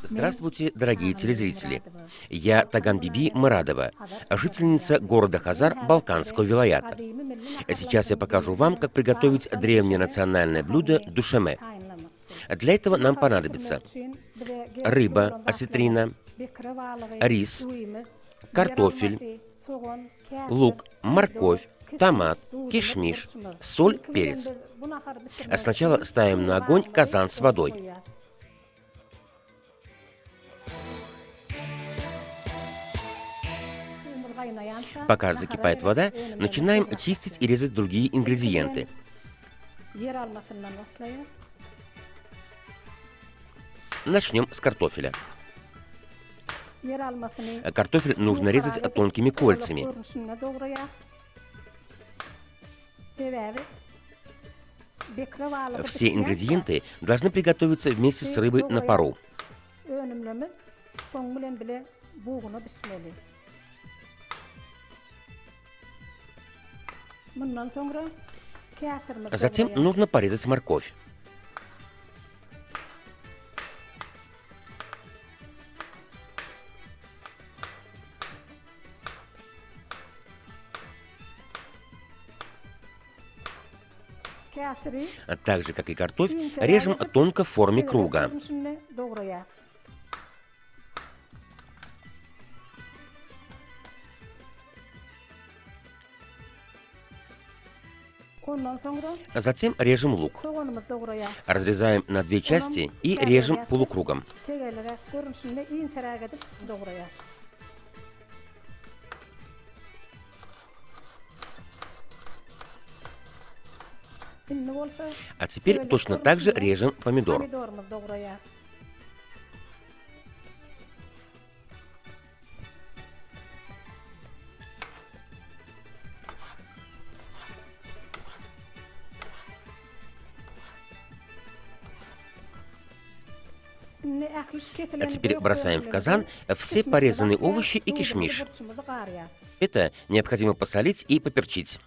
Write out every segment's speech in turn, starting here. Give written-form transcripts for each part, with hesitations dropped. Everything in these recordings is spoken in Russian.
Здравствуйте, дорогие телезрители! Я Таганбиби Мырадова, жительница города Хазар Балканского вилаята. Сейчас я покажу вам, как приготовить древнее национальное блюдо душеме. Для этого нам понадобится рыба, осетрина, рис, картофель, лук, морковь, томат, кишмиш, соль, перец. Сначала ставим на огонь казан с водой. Пока закипает вода, начинаем чистить и резать другие ингредиенты. Начнем с картофеля. Картофель нужно резать тонкими кольцами. Все ингредиенты должны приготовиться вместе с рыбой на пару. Затем нужно порезать морковь. Так же, как и картофель, режем тонко в форме круга. Затем режем лук. Разрезаем на две части и режем полукругом. А теперь точно так же режем помидор. А теперь бросаем в казан все порезанные овощи и кишмиш. Это необходимо посолить и поперчить.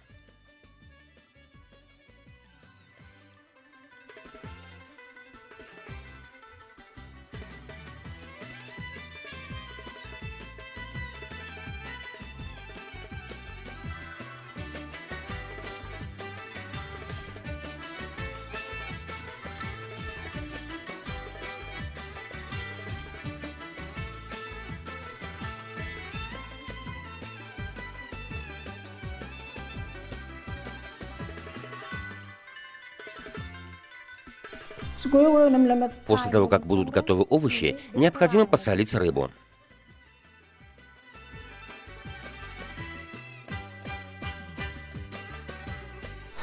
После того, как будут готовы овощи, необходимо посолить рыбу.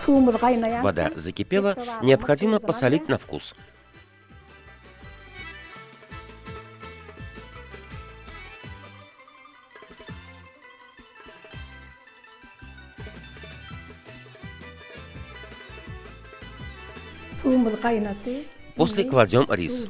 Вода закипела, необходимо посолить на вкус. После кладем рис.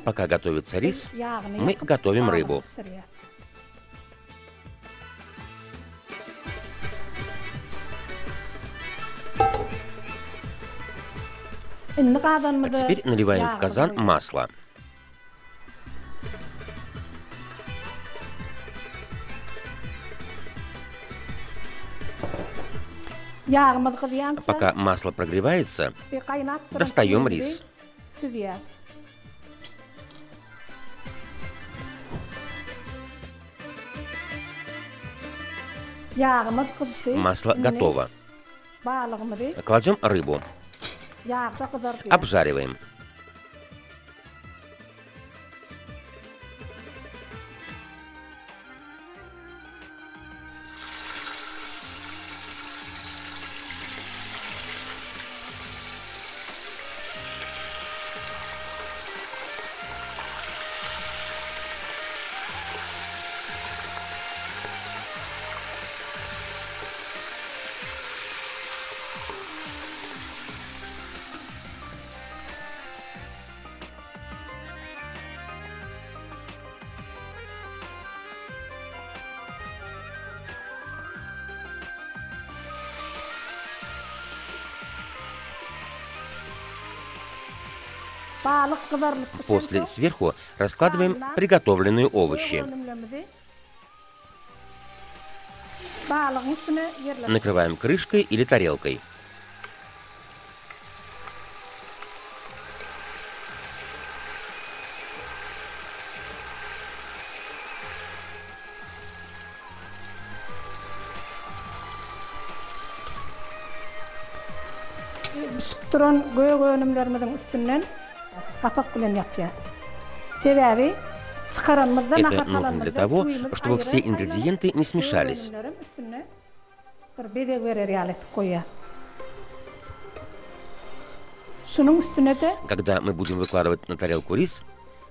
Пока готовится рис, мы готовим рыбу. А теперь наливаем в казан масло. Yağımız kızıyansa Пока масло прогревается, bir kaynat durun достаем suyumuzu рис. süzüyor. Yağımız kızdı. Масло готово. Balığımızı Кладем рыбу, yağda kızartıyor. обжариваем. Balık kızarılıp После сверху раскладываем приготовленные овощи. Balığın üstüne yerleştir. Накрываем крышкой или тарелкой. Pişiptiren göğe önümlerimizin üstünden kapak bilen yapıyor. Sebebi çıkaranımızda Это нужно для того, чтобы все ингредиенты не смешались. Üstüne bir bedek verer yalet koyuyor. Şunun üstüne de Когда мы будем выкладывать на тарелку рис,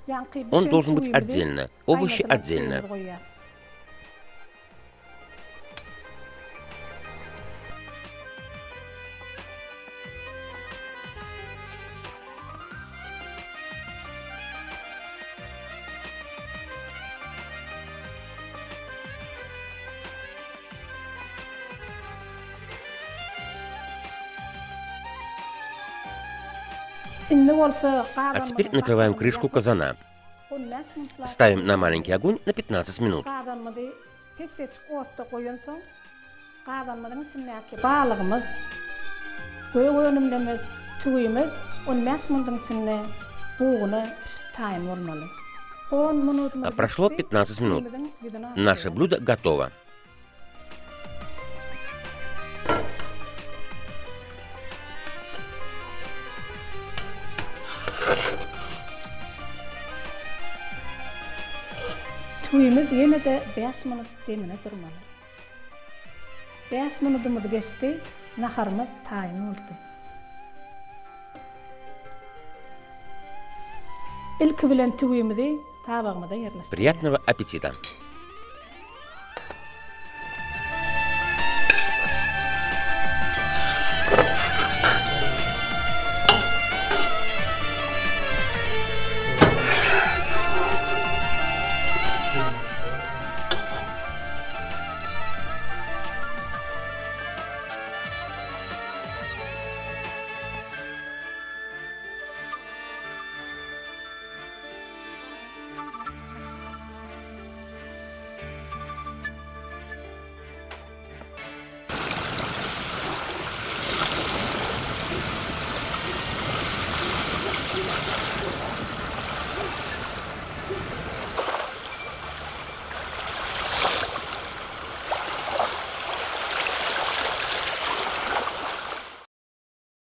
yankı он должен быть отдельно, овощи отдельно. А теперь накрываем крышку казана. Ставим на маленький огонь на 15 минут. Balığımız, göğe önümleme tüyümüz, 15 minutun içinde buğunu pişip tayin olmalı. 10 minutumuzu Прошло 15 минут. Наше блюдо готово. Tüyümüz yine de 5 minut demine durmalı. 5 minutumuz geçti, naharımız tayin oldu. İlk bilen tüyümüzü tabağımıza yerleştirdik. Приятного аппетита!